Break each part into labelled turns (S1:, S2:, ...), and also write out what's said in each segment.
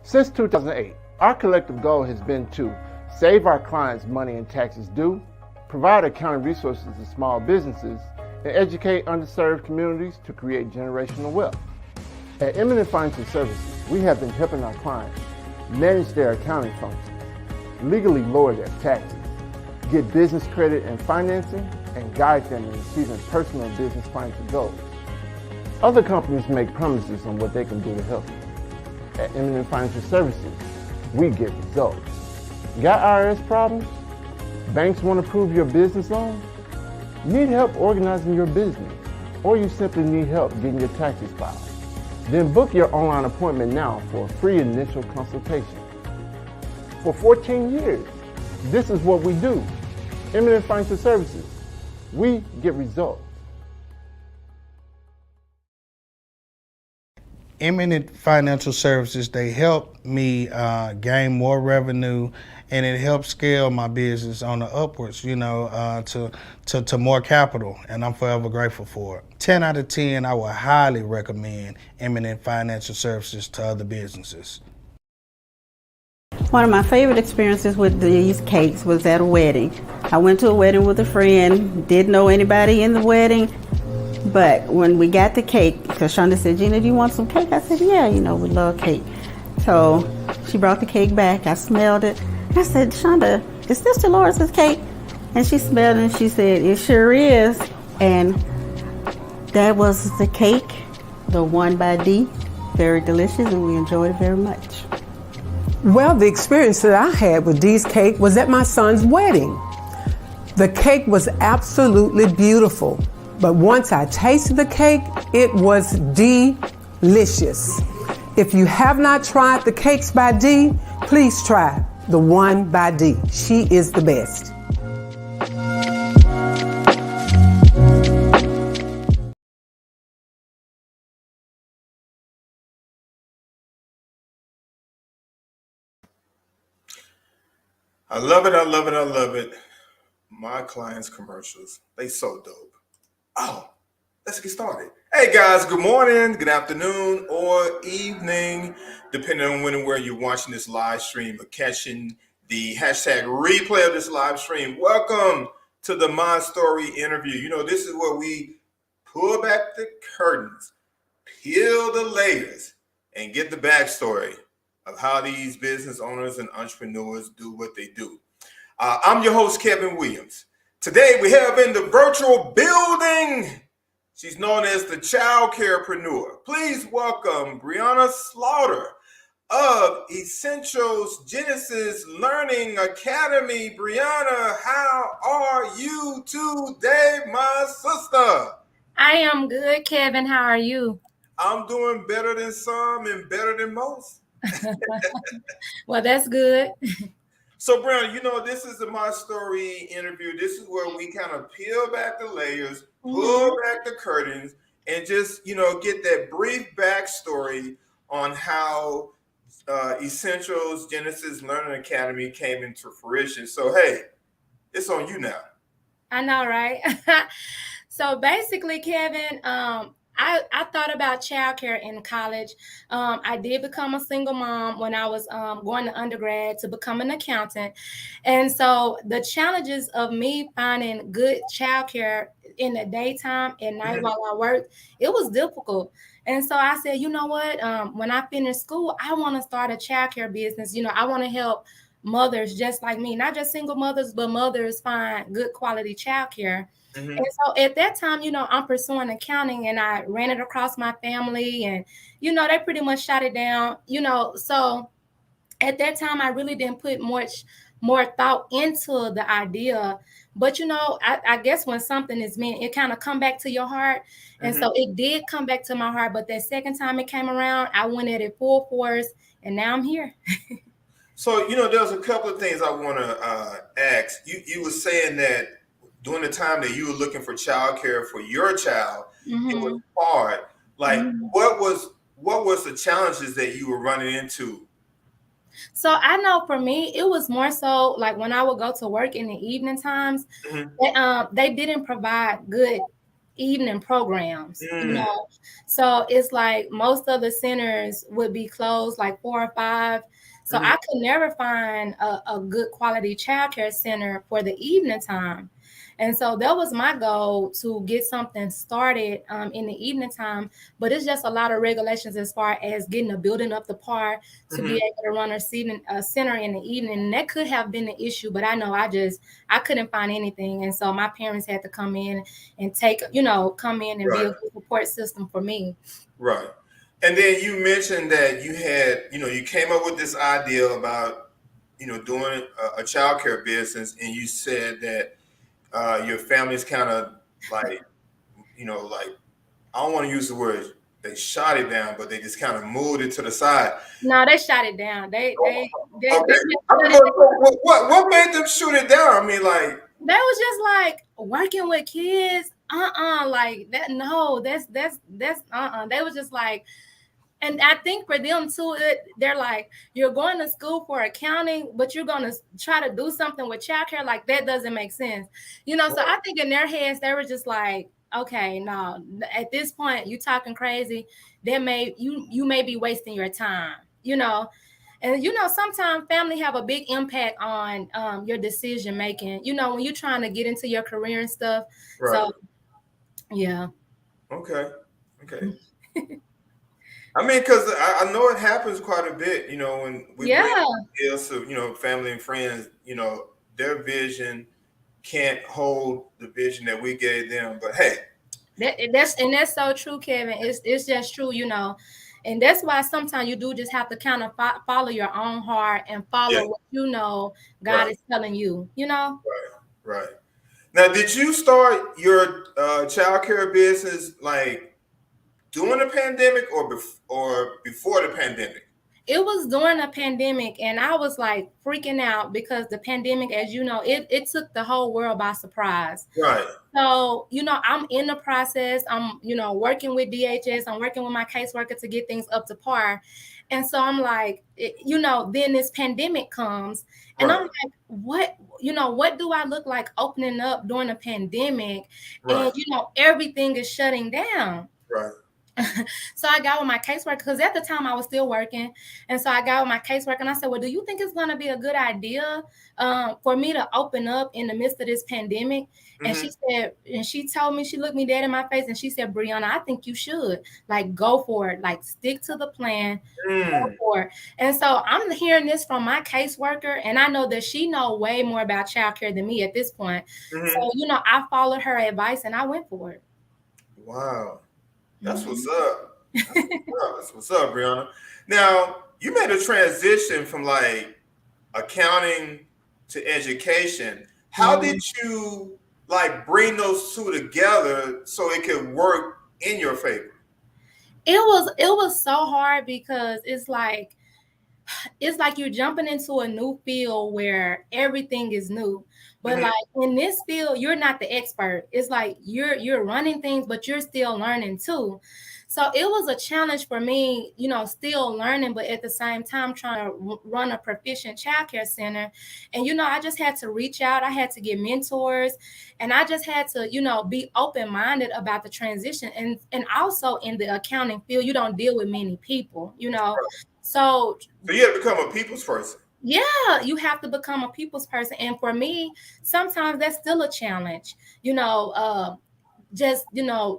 S1: Since 2008, our collective goal has been to save our clients money and taxes due, provide accounting resources to small businesses, and educate underserved communities to create generational wealth. At Eminent Financial Services, we have been helping our clients manage their accounting functions, legally lower their taxes, get business credit and financing, and guide them in achieving personal and business financial goals. Other companies make promises on what they can do to help you. At Eminent Financial Services, we get results. Got IRS problems? Banks want to approve your business loan? Need help organizing your business? Or you simply need help getting your taxes filed? Then book your online appointment now for a free initial consultation. For 14 years, this is what we do. Eminent Financial Services, we get results.
S2: Eminent Financial Services, they help me gain more revenue, and it helps scale my business on the upwards, to more capital, and I'm forever grateful for it. 10 out of 10, I would highly recommend Eminent Financial Services to other businesses.
S3: One of my favorite experiences with these cakes was at a wedding. I went to a wedding with a friend, didn't know anybody in the wedding, but when we got the cake, because Shonda said, Gina, do you want some cake? I said, yeah, we love cake. So she brought the cake back. I smelled it. I said, Shonda, is this Dolores' cake? And she smelled it and she said, it sure is. And that was the cake, the one by D. Very delicious, and we enjoyed it very much.
S4: Well, the experience that I had with Dee's cake was at my son's wedding. The cake was absolutely beautiful. But once I tasted the cake, it was delicious. If you have not tried the cakes by Dee, please try the one by Dee. She is the best.
S5: I love it, I love it, I love it. My clients' commercials, they so dope. Oh, let's get started. Hey guys, good morning, good afternoon, or evening, depending on when and where you're watching this live stream or catching the hashtag replay of this live stream. Welcome to the My Story interview. This is where we pull back the curtains, peel the layers, and get the backstory of how these business owners and entrepreneurs do what they do. I'm your host, Kevin Williams. Today we have in the virtual building, she's known as the child carepreneur. Please welcome Brionna Slaughter of Essentials Genesis Learning Academy. Brionna, how are you today, my sister?
S6: I am good, Kevin. How are you?
S5: I'm doing better than some and better than most.
S6: Well, that's good.
S5: So, Brionna, this is the My Story interview. This is where we kind of peel back the layers, pull back the curtains, and just, get that brief backstory on how Essentials Genesis Learning Academy came into fruition. So, hey, it's on you now.
S6: I know, right? So basically, Kevin, I thought about childcare in college. I did become a single mom when I was going to undergrad to become an accountant. And so the challenges of me finding good childcare in the daytime and night while I worked, it was difficult. And so I said, you know what? When I finish school, I want to start a childcare business. I want to help mothers just like me, not just single mothers, but mothers find good quality childcare. And so at that time, I'm pursuing accounting, and I ran it across my family, and, they pretty much shot it down, so at that time, I really didn't put much more thought into the idea. But, I guess when something is meant, it kind of come back to your heart. And so it did come back to my heart. But that second time it came around, I went at it full force, and now I'm here.
S5: So, there's a couple of things I want to ask. You were saying that during the time that you were looking for childcare for your child, it was hard. Like, what was the challenges that you were running into?
S6: So I know for me, it was more so like when I would go to work in the evening times, they didn't provide good evening programs, so it's like most of the centers would be closed like 4 or 5. So I could never find a good quality childcare center for the evening time. And so that was my goal, to get something started in the evening time. But it's just a lot of regulations as far as getting a building up to par to be able to run a center in the evening. And that could have been the issue, but I know I couldn't find anything. And so my parents had to come in and come in and be a good support system for me.
S5: Right. And then you mentioned that you had, you came up with this idea about, doing a childcare business, and you said that your family's kind of like, like, I don't want to use the word they shot it down, but they just kind of moved it to the side.
S6: No, they shot it down. They
S5: okay. What made them shoot it down? I mean, like,
S6: they was just like working with kids. Like that. No, that's They was just like, and I think for them too, they're like, you're going to school for accounting, but you're going to try to do something with childcare. Like, that doesn't make sense. So I think in their heads, they were just like, okay, no, at this point, you talking crazy. You may be wasting your time, And sometimes family have a big impact on your decision making. When you're trying to get into your career and stuff.
S5: Right.
S6: So, yeah.
S5: Okay. I mean, because I know it happens quite a bit. When we bring so family and friends, their vision can't hold the vision that we gave them. But hey,
S6: that's so true, Kevin. It's just true, And that's why sometimes you do just have to kind of follow your own heart and follow what God is telling you,
S5: Right. Now, did you start your childcare business like during the pandemic or before the pandemic?
S6: It was during the pandemic, and I was like freaking out because the pandemic, as you know, it took the whole world by surprise.
S5: Right.
S6: So, I'm in the process. I'm, working with DHS. I'm working with my caseworker to get things up to par. And so I'm like, then this pandemic comes, and I'm like, what do I look like opening up during the pandemic?
S5: Right.
S6: And, everything is shutting down.
S5: Right.
S6: So I got with my caseworker, because at the time I was still working. And so I got with my caseworker and I said, well, do you think it's going to be a good idea for me to open up in the midst of this pandemic? And she said, and she told me, she looked me dead in my face and she said, Brionna, I think you should go for it. Like, stick to the plan. Go for it. And so I'm hearing this from my caseworker, and I know that she knows way more about childcare than me at this point. So, I followed her advice and I went for it.
S5: Wow. That's what's up. That's what's up, Brionna. Now, you made a transition from like accounting to education. How did you bring those two together so it could work in your favor?
S6: It was so hard because it's like you're jumping into a new field where everything is new. But like in this field, you're not the expert. It's like you're running things, but you're still learning too. So it was a challenge for me, still learning, but at the same time trying to run a proficient childcare center. And, I just had to reach out. I had to get mentors, and I just had to, be open-minded about the transition. And also in the accounting field, you don't deal with many people, So
S5: you have to become a people's person.
S6: Yeah, you have to become a people's person. And for me, sometimes that's still a challenge, just,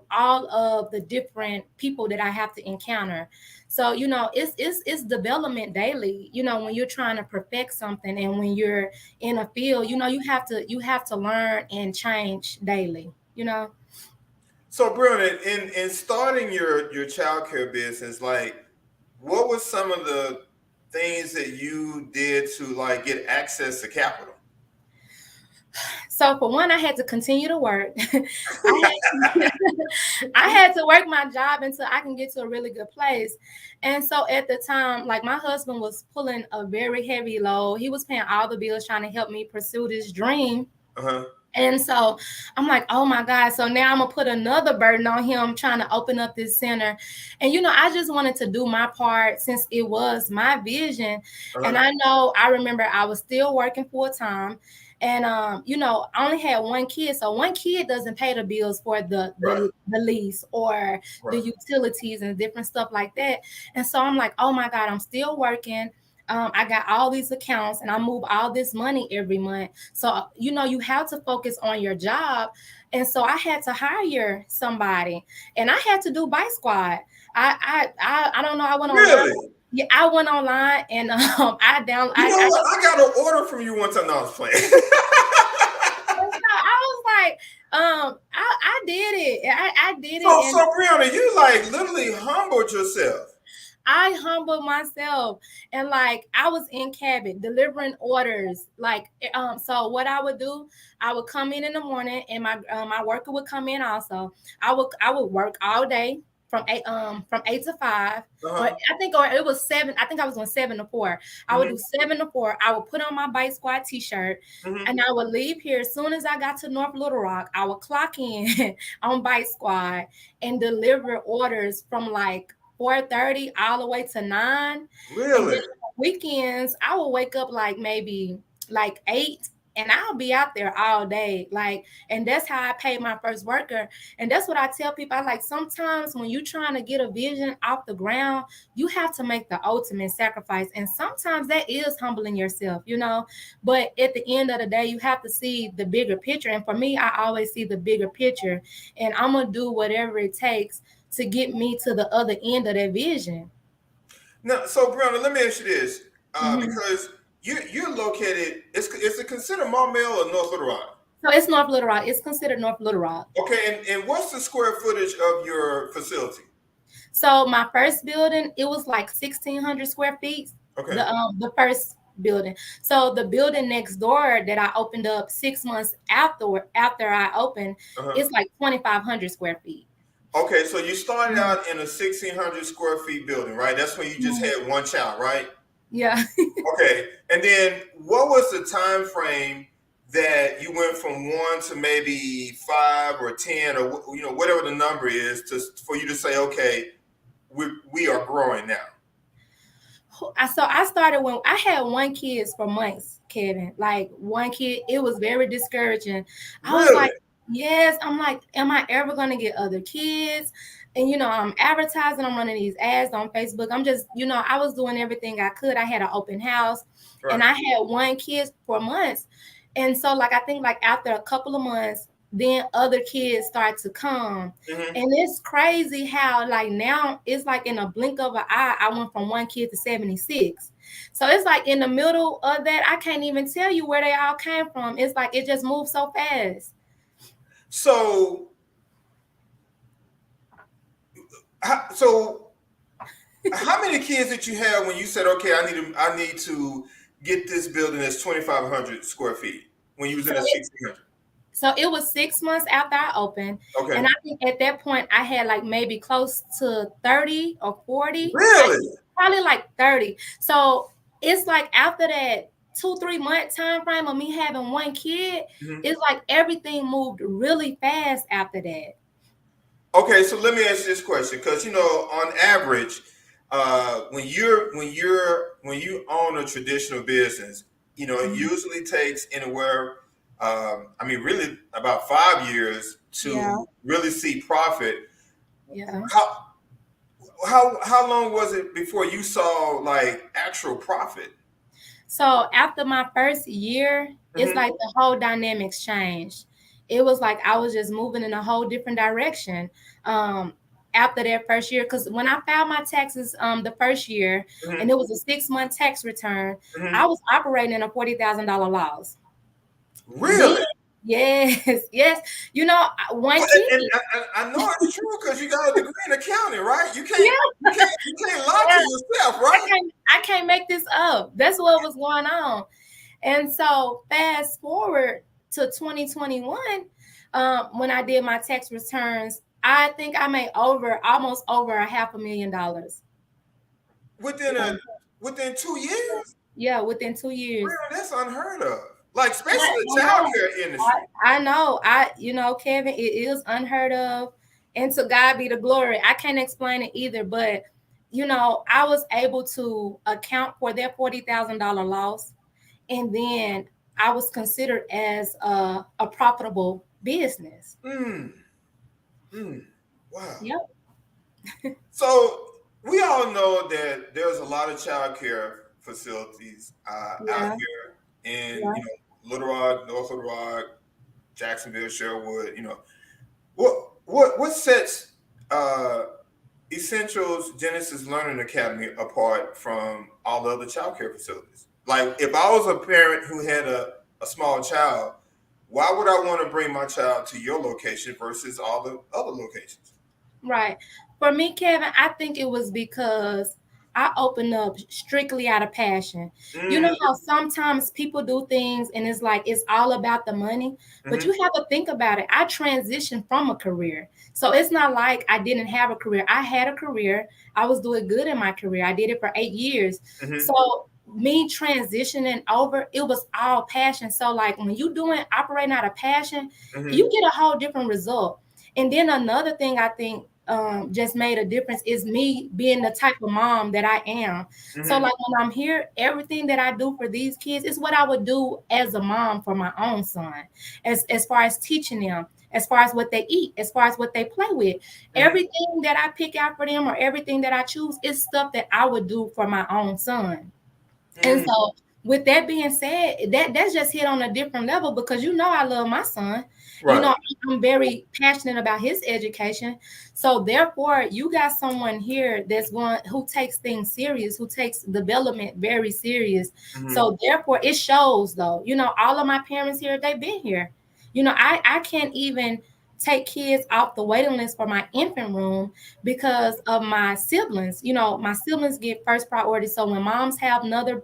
S6: all of the different people that I have to encounter. So, it's development daily, when you're trying to perfect something, and when you're in a field, you have to learn and change daily,
S5: So, Brionna, in starting your childcare business, what were some of the things that you did to get access to capital?
S6: So for one, I had to continue to work. I had to work my job until I can get to a really good place. And so at the time, my husband was pulling a very heavy load. He was paying all the bills, trying to help me pursue this dream. And so I'm like, oh my God. So now I'm going to put another burden on him trying to open up this center. And, I just wanted to do my part since it was my vision. And I remember I was still working full time. And you know, I only had one kid, so one kid doesn't pay the bills for the lease or the utilities and different stuff like that. And so I'm like, oh my God, I'm still working. I got all these accounts and I move all this money every month. So, you know, you have to focus on your job. And so I had to hire somebody and I had to do bike squad. I don't know. I went online.
S5: Really?
S6: Yeah, I went online and I down.
S5: You know what? I got an order from you one time. No, I was playing.
S6: I was like, I did it. I did it.
S5: So Brionna, you like literally humbled yourself.
S6: I humbled myself, and like I was in cabin delivering orders. Like, so what I would do, I would come in the morning, and my worker would come in also. I would work all day from 8 to 5. But I think it was 7. I think I was on 7 to 4. I would do 7 to 4. I would put on my Bike Squad t-shirt and I would leave here. As soon as I got to North Little Rock, I would clock in on Bike Squad and deliver orders from like 4:30 all the way to 9.
S5: Really?
S6: And weekends, I will wake up like maybe like 8 and I'll be out there all day. Like, and that's how I paid my first worker. And that's what I tell people. I like sometimes when you're trying to get a vision off the ground, you have to make the ultimate sacrifice. And sometimes that is humbling yourself, you know. But at the end of the day, you have to see the bigger picture. And for me, I always see the bigger picture. And I'm gonna do whatever it takes to get me to the other end of that vision.
S5: Now, so Brionna, let me ask you this, because you're located. Is it considered Maumelle or North Little Rock?
S6: So it's North Little Rock. It's considered North Little Rock.
S5: Okay, and what's the square footage of your facility?
S6: So my first building, it was like 1,600 square feet.
S5: Okay.
S6: The first building. So the building next door that I opened up 6 months after I opened, it's like 2,500 square feet.
S5: Okay, so you started out in a 1,600 square feet building, right? That's when you just had one child, right?
S6: Yeah.
S5: Okay, and then what was the time frame that you went from 1 to maybe 5 or 10 or whatever the number is for you to say, okay, we are growing now?
S6: So I started when I had one kid for months, Kevin. Like one kid, it was very discouraging. I was like, yes, I'm like, am I ever going to get other kids? And, I'm advertising, I'm running these ads on Facebook. I'm just, I was doing everything I could. I had an open house and I had one kid for months. And so like, I think like after a couple of months, then other kids start to come. And it's crazy how like now it's like in a blink of an eye, I went from one kid to 76. So it's like in the middle of that, I can't even tell you where they all came from. It's like, it just moved so fast.
S5: So how many kids did you have when you said, okay, I need to get this building that's 2,500 square feet when you was in a 1,600?
S6: So it was 6 months after I opened. Okay. And I think at that point I had like maybe close to 30 or 40.
S5: Really?
S6: Probably like 30. So it's like after that 2-3 month time frame of me having one kid, it's like everything moved really fast after that.
S5: Okay, so let me ask this question, because on average, when you own a traditional business, it usually takes anywhere, really about 5 years to really see profit.
S6: Yeah.
S5: How long was it before you saw like actual profit?
S6: So after my first year, it's like the whole dynamics changed. It was like I was just moving in a whole different direction after that first year. Because when I filed my taxes the first year, and it was a 6-month tax return, I was operating in a $40,000 loss.
S5: Really?
S6: Yes. One kid.
S5: And I know it's true because you got a degree in accounting, right? You can't lie to yourself, right?
S6: I can't make this up. That's what was going on. And so fast forward to 2021, when I did my tax returns, I think I made almost over $500,000.
S5: Within 2 years?
S6: Yeah, within 2 years.
S5: Real, that's unheard of. Like, especially the childcare industry.
S6: I know. Kevin, it is unheard of. And to God be the glory. I can't explain it either, but I was able to account for that $40,000 loss. And then I was considered as a profitable business.
S5: Wow.
S6: Yep.
S5: So we all know that there's a lot of child care facilities out
S6: Yeah.
S5: here in,
S6: Yeah.
S5: Little Rock, North Little Rock, Jacksonville, Sherwood. What sets Essentials Genesis Learning Academy apart from all the other child care facilities? Like, if I was a parent who had a small child, why would I want to bring my child to your location versus all the other locations?
S6: Right. For me, Kevin, I think it was because I opened up strictly out of passion. You know
S5: Mm,
S6: how sometimes people do things and it's like it's all about the money, but
S5: mhm,
S6: you have to think about it. I transitioned from a career. So it's not like I didn't have a career. I had a career. I was doing good in my career. I did it for 8 years.
S5: mhm,
S6: So me transitioning over, it was all passion. So like when you doing operating out of passion, you
S5: mhm,
S6: get a whole different result. And then another thing I think just made a difference is me being the type of mom that I am. So
S5: mhm,
S6: like when I'm here, everything that I do for these kids is what I would do as a mom for my own son, as far as teaching them, as far as what they eat, as far as what they play with.
S5: mhm,
S6: Everything that I pick out for them or everything that I choose is stuff that I would do for my own son. And
S5: mhm.
S6: so, with that being said, that's just hit on a different level because I love my son.
S5: Right.
S6: I'm very passionate about his education. So therefore, you got someone here that's going who takes things serious, who takes development very serious.
S5: Mhm.
S6: So therefore, it shows though. All of my parents here, they've been here. I can't even take kids off the waiting list for my infant room because of my siblings. My siblings get first priority. So when moms have another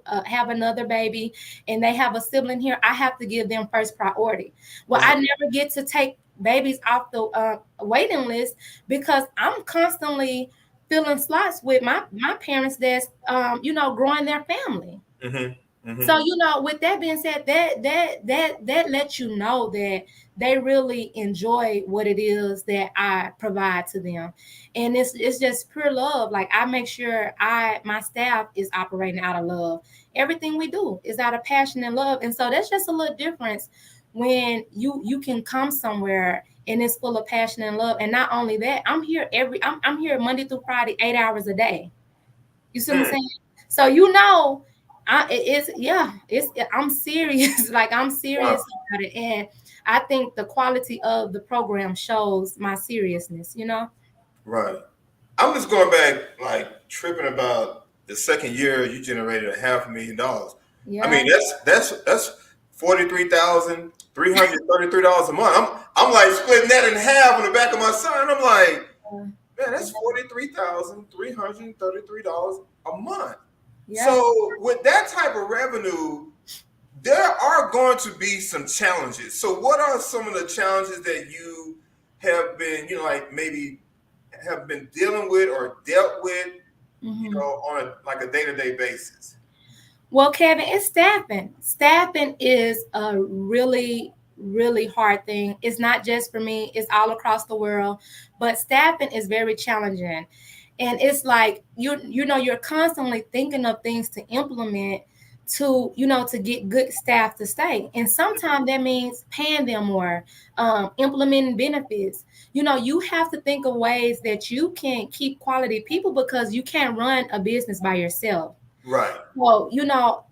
S6: baby and they have a sibling here, I have to give them first priority. Well, I
S5: Right.
S6: never get to take babies off the waiting list because I'm constantly filling slots with my parents that's growing their family.
S5: Mhm,
S6: So
S5: mhm.
S6: with that being said, that lets you know that they really enjoy what it is that I provide to them, and it's just pure love. Like I make sure my staff is operating out of love. Everything we do is out of passion and love, and so that's just a little difference when you can come somewhere and it's full of passion and love. And not only that, I'm here Monday through Friday, 8 hours a day. You see what I'm
S5: Mm.
S6: saying? So I'm serious. Like I'm serious
S5: Wow.
S6: about it, and I think the quality of the program shows my seriousness.
S5: Right. I'm just going back, like tripping about the second year you generated $500,000. I
S6: Yeah.
S5: mean, that's $43,333 a month. I'm like splitting that in half on the back of my son. I'm like, man, that's $43,333 a month.
S6: Yeah.
S5: So with that type of revenue, there are going to be some challenges. So what are some of the challenges that you have been, like maybe have been dealing with or dealt with,
S6: Mhm.
S5: on a day-to-day basis?
S6: Well, Kevin, it's staffing. Staffing is a really, really hard thing. It's not just for me, it's all across the world. But staffing is very challenging. And it's like you're constantly thinking of things to implement to get good staff to stay. And sometimes that means paying them more, implementing benefits. You have to think of ways that you can keep quality people because you can't run a business by yourself.
S5: Right.
S6: Well,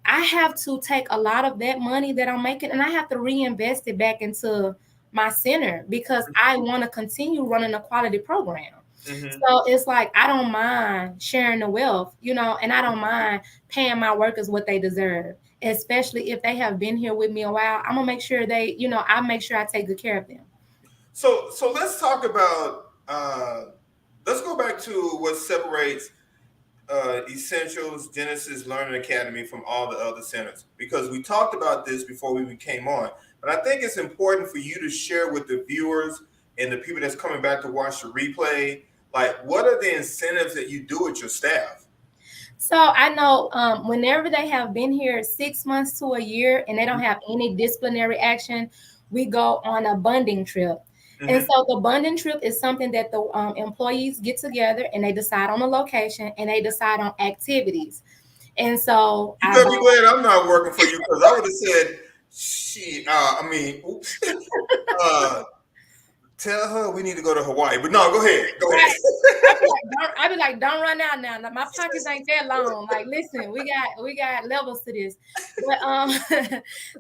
S6: I have to take a lot of that money that I'm making and I have to reinvest it back into my center because I want to continue running a quality program.
S5: Mm-hmm.
S6: So it's like I don't mind sharing the wealth, and I don't mind paying my workers what they deserve, especially if they have been here with me a while. I'm gonna make sure I make sure I take good care of them.
S5: So let's talk about let's go back to what separates Essentials Genesis Learning Academy from all the other centers, because we talked about this before we even came on, but I think it's important for you to share with the viewers and the people that's coming back to watch the replay, like what are the incentives that you do with your staff?
S6: So I know whenever they have been here 6 months to a year and they don't have any disciplinary action, we go on a bonding trip. And
S5: Mm-hmm.
S6: so the bonding trip is something that the employees get together and they decide on a location and they decide on activities. And so
S5: You
S6: I
S5: better
S6: buy.
S5: be glad I'm not working for you, because I would have said Shit. Oops. uh, Tell her we need to go to Hawaii. But no, go ahead. Go ahead.
S6: Right. I be like, don't run out now. My pockets ain't that long. Like, listen, we got levels to this. But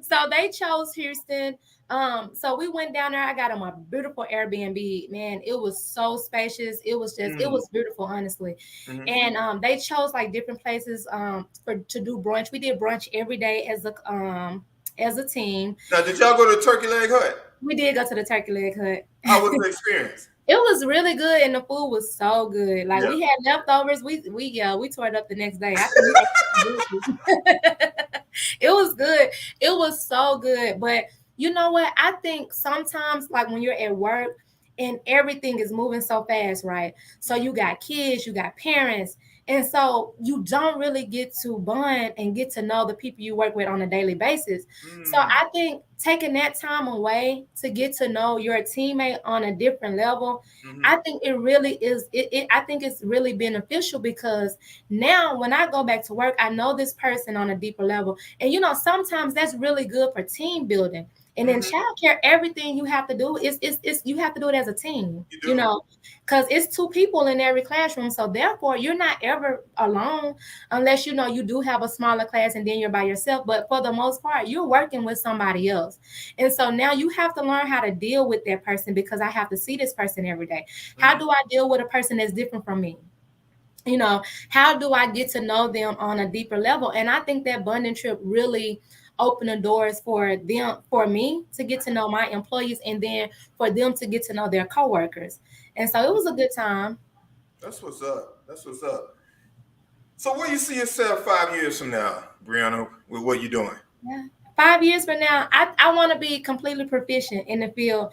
S6: so they chose Houston. So we went down there. I got on my beautiful Airbnb. Man, it was so spacious. It was just, it was beautiful, honestly.
S5: Mhm.
S6: And they chose like different places to do brunch. We did brunch every day as a team.
S5: Now, did y'all go to Turkey Leg Hut?
S6: We did go to the Turkey Leg Hut.
S5: How was the experience?
S6: It was really good, and the food was so good. Like,
S5: Yeah.
S6: we had leftovers. We tore it up the next day. It was good. It was so good. But you know what? I think sometimes, like when you're at work and everything is moving so fast, right? So you got kids, you got parents, and so you don't really get to bond and get to know the people you work with on a daily basis. So I think taking that time away to get to know your teammate on a different level, I think it really is. I think it's really beneficial, because now when I go back to work, I know this person on a deeper level, and sometimes that's really good for team building. And in childcare, everything you have to do is you have to do it as a team. Because it's two people in every classroom. So therefore, you're not ever alone, unless you do have a smaller class and then you're by yourself. But for the most part, you're working with somebody else. And so now you have to learn how to deal with that person, because I have to see this person every day. How do I deal with a person that's different from me? How do I get to know them on a deeper level? And I think that bonding trip really opened the doors for me to get to know my employees, and then for them to get to know their coworkers. And so it was a good time.
S5: That's what's up. That's what's up. So where you see yourself 5 years from now, Brionna, with what you're doing?
S6: Yeah. 5 years from now, I want to be completely proficient in the field.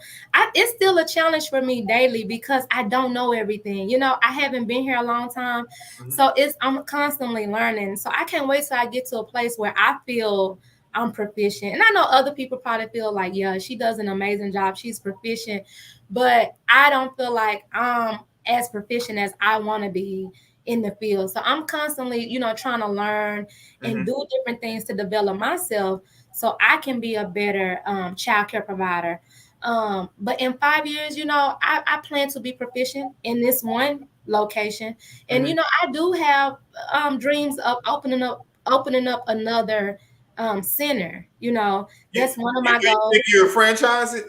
S6: It's still a challenge for me daily, because I don't know everything. I haven't been here a long time. So I'm constantly learning. So I can't wait till I get to a place where I feel I'm proficient. And I know other people probably feel like, yeah, she does an amazing job, she's proficient. But I don't feel like I'm as proficient as I want to be in the field. So I'm constantly, trying to learn and do different things to develop myself, so I can be a better child care provider. But in 5 years, I plan to be proficient in this one location. And, I do have dreams of opening up another center. That's one of my goals.
S5: Think you'll franchise it?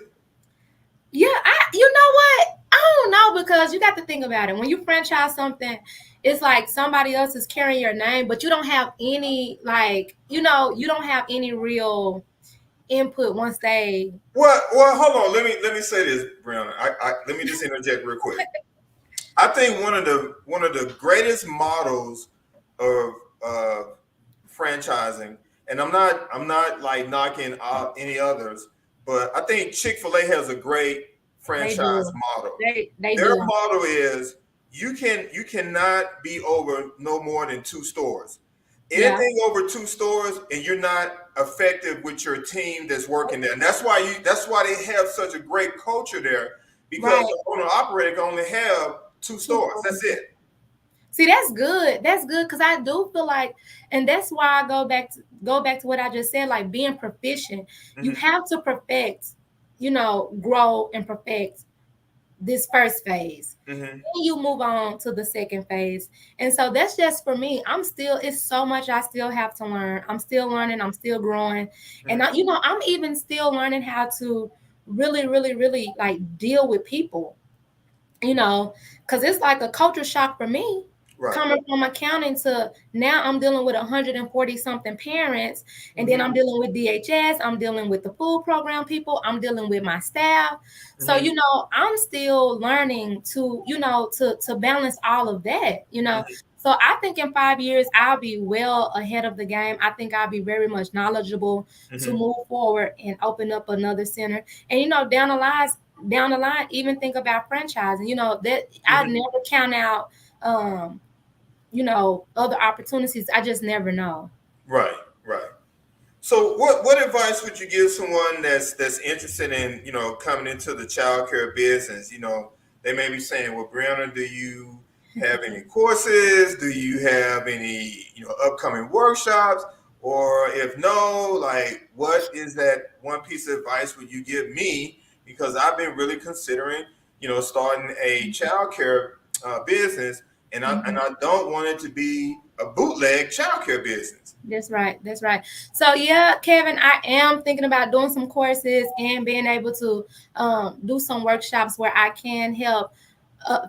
S6: Yeah, you know what? I don't know, because you got to think about it. When you franchise something, it's like somebody else is carrying your name, but you don't have any, you don't have any real input once they.
S5: Well, hold on. Let me say this, Brionna. Let me just interject real quick. I think one of the greatest models of franchising, and I'm not like knocking out any others, but I think Chick-fil-A has a great franchise model. Their model is you cannot be over no more than 2 stores. Anything over 2 stores, and you're not effective with your team that's working there. And that's why they have such a great culture there, because the owner operator can only have 2 stores. That's it.
S6: See, that's good. That's good, because I do feel like, and that's why I go back to what I just said, like being proficient. You have to perfect, grow and perfect this first phase. Then you move on to the second phase. And so that's just for me. It's so much I still have to learn. I'm still learning. I'm still growing. And I'm even still learning how to really, really, really like deal with people, because it's like a culture shock for me. Right. Coming from accounting to now, I'm dealing with 140 something parents, and then I'm dealing with DHS, I'm dealing with the food program people, I'm dealing with my staff. So I'm still learning to to balance all of that. So I think in 5 years I'll be well ahead of the game. I think I'll be very much knowledgeable to move forward and open up another center. And down the line, even think about franchising. That I never count out. Other opportunities. I just never know.
S5: Right. So what advice would you give someone that's interested in, coming into the childcare business? They may be saying, well, Brionna, do you have any courses? Do you have any, upcoming workshops? Or if no, like, what is that one piece of advice would you give me? Because I've been really considering, starting a childcare business, and I don't want it to be a bootleg childcare business.
S6: That's right. That's right. So yeah, Kevin, I am thinking about doing some courses and being able to do some workshops where I can help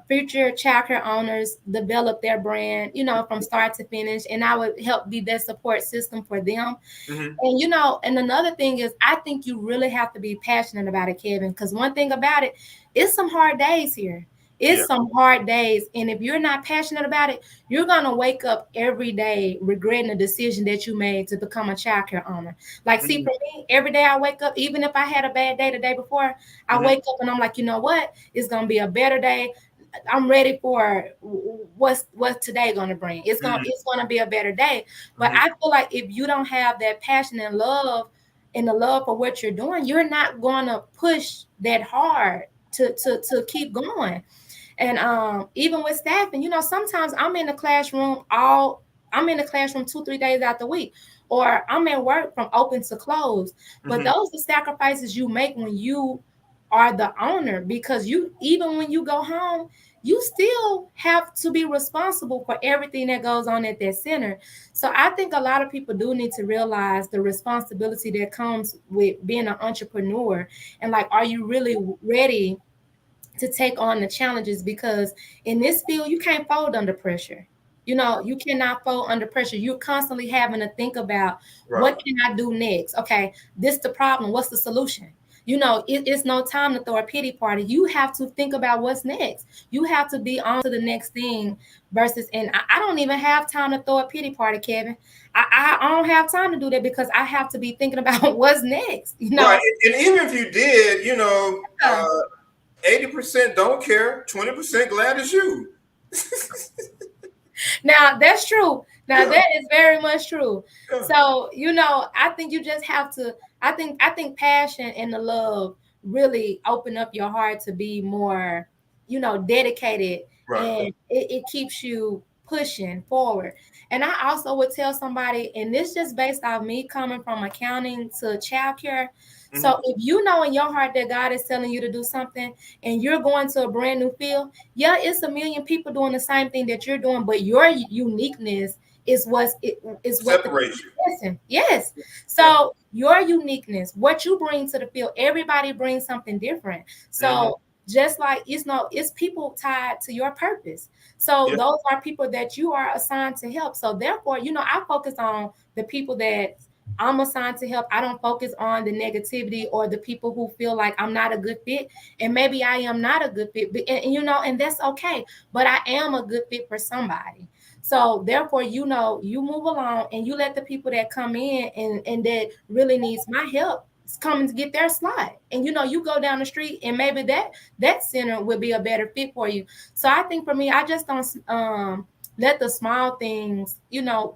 S6: future childcare owners develop their brand, from start to finish, and I would help be that support system for them.
S5: Mm-hmm.
S6: And another thing is, I think you really have to be passionate about it, Kevin, because one thing about it, it's some hard days here. It's some hard days. And if you're not passionate about it, you're going to wake up every day regretting the decision that you made to become a childcare owner. Like, see, for me, every day I wake up, even if I had a bad day the day before, I wake up and I'm like, you know what? It's going to be a better day. I'm ready for what's today going to bring. It's going to be a better day. But I feel like if you don't have that passion and love the love for what you're doing, you're not going to push that hard to keep going. And even with staffing, sometimes I'm in the classroom 2-3 days out the week, or I'm at work from open to close. But those are sacrifices you make when you are the owner, because even when you go home, you still have to be responsible for everything that goes on at that center. So I think a lot of people do need to realize the responsibility that comes with being an entrepreneur, and like, are you really ready to take on the challenges? Because in this field, you can't fold under pressure. You cannot fold under pressure. You're constantly having to think about, what can I do next? Okay, this the problem. What's the solution? It's no time to throw a pity party. You have to think about what's next. You have to be on to the next thing versus, and I don't even have time to throw a pity party, Kevin. I don't have time to do that, because I have to be thinking about what's next.
S5: Right. And even if you did, 80% don't care, 20% glad it's you.
S6: Now, that's true. Now, that is very much true. So, I think you just have to, I think passion and the love really open up your heart to be more, dedicated. And it keeps you pushing forward. And I also would tell somebody, and this just based off me coming from accounting to childcare. So if you know in your heart that God is telling you to do something and you're going to a brand new field, yeah, it's a million people doing the same thing that you're doing, but your uniqueness is what
S5: separates
S6: you. Yes. So your uniqueness, what you bring to the field, everybody brings something different. So just like it's people tied to your purpose. So those are people that you are assigned to help. So therefore, I focus on the people that I'm assigned to help. I don't focus on the negativity or the people who feel like I'm not a good fit. And maybe I am not a good fit, and that's okay. But I am a good fit for somebody. So therefore, you move along and you let the people that come in and that really needs my help come to get their slot. And you go down the street and maybe that center would be a better fit for you. So I think for me, I just don't let the small things,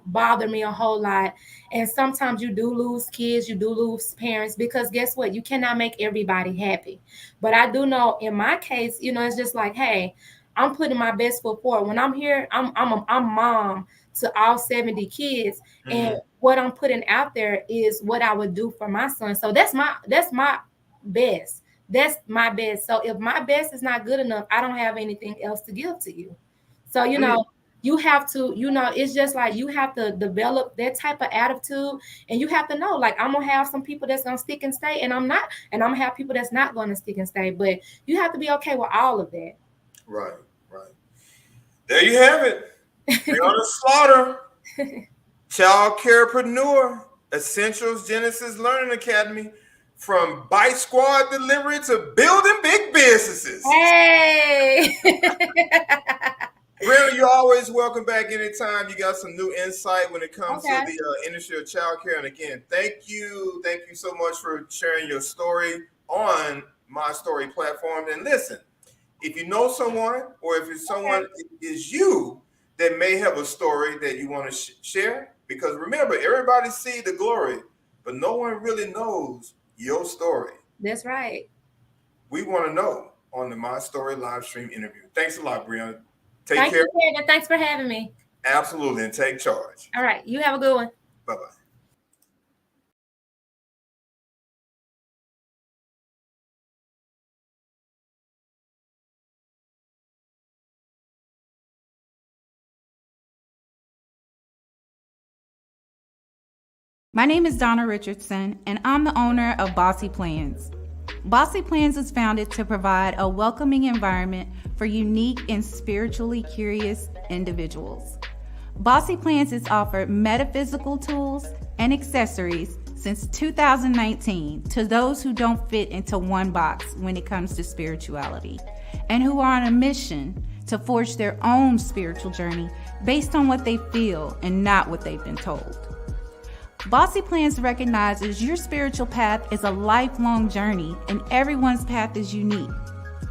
S6: bother me a whole lot. And sometimes you do lose kids, you do lose parents, because guess what? You cannot make everybody happy. But I do know in my case, it's just like, hey, I'm putting my best foot forward. When I'm here, I'm mom to all 70 kids. And what I'm putting out there is what I would do for my son. So that's my best. That's my best. So if my best is not good enough, I don't have anything else to give to you. So, you have to, it's just like you have to develop that type of attitude, and you have to know, like, I'm going to have some people that's going to stick and stay, and I'm not, and I'm going to have people that's not going to stick and stay, but you have to be okay with all of that.
S5: Right. There you have it. Brionna Slaughter, Child Carepreneur, Essentials Genesis Learning Academy, from Bite Squad delivery to building big businesses.
S6: Hey!
S5: Brionna, you're always welcome back anytime. You got some new insight when it comes to the industry of childcare. And again, thank you so much for sharing your story on My Story platform. And listen, if you know someone, or if it's someone is you that may have a story that you want to share, because remember, everybody see the glory, but no one really knows your story.
S6: That's right.
S5: We want to know on the My Story live stream interview. Thanks a lot, Brionna. Take care.
S6: Thanks for having me.
S5: Absolutely, and take charge.
S6: All right, you have a good one.
S5: Bye-bye.
S7: My name is Donna Richardson, and I'm the owner of Bossy Plans. Bossy Plans is founded to provide a welcoming environment for unique and spiritually curious individuals. Bossy Plans has offered metaphysical tools and accessories since 2019 to those who don't fit into one box when it comes to spirituality, and who are on a mission to forge their own spiritual journey based on what they feel and not what they've been told. Bossy Plans recognizes your spiritual path is a lifelong journey and everyone's path is unique,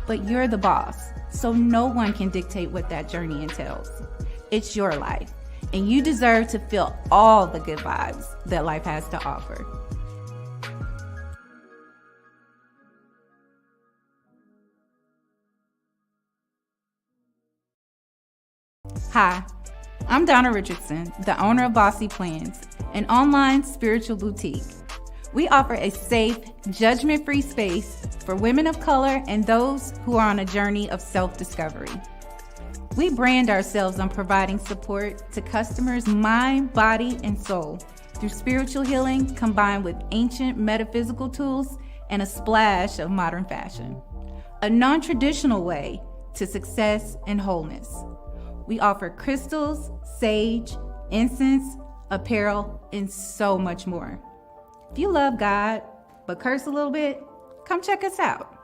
S7: but you're the boss, so no one can dictate what that journey entails. It's your life, and you deserve to feel all the good vibes that life has to offer. Hi, I'm Donna Richardson, the owner of Bossy Plans, an online spiritual boutique. We offer a safe, judgment-free space for women of color and those who are on a journey of self-discovery. We brand ourselves on providing support to customers' mind, body, and soul through spiritual healing combined with ancient metaphysical tools and a splash of modern fashion. A non-traditional way to success and wholeness. We offer crystals, sage, incense, apparel, and so much more. If you love God, but curse a little bit, come check us out.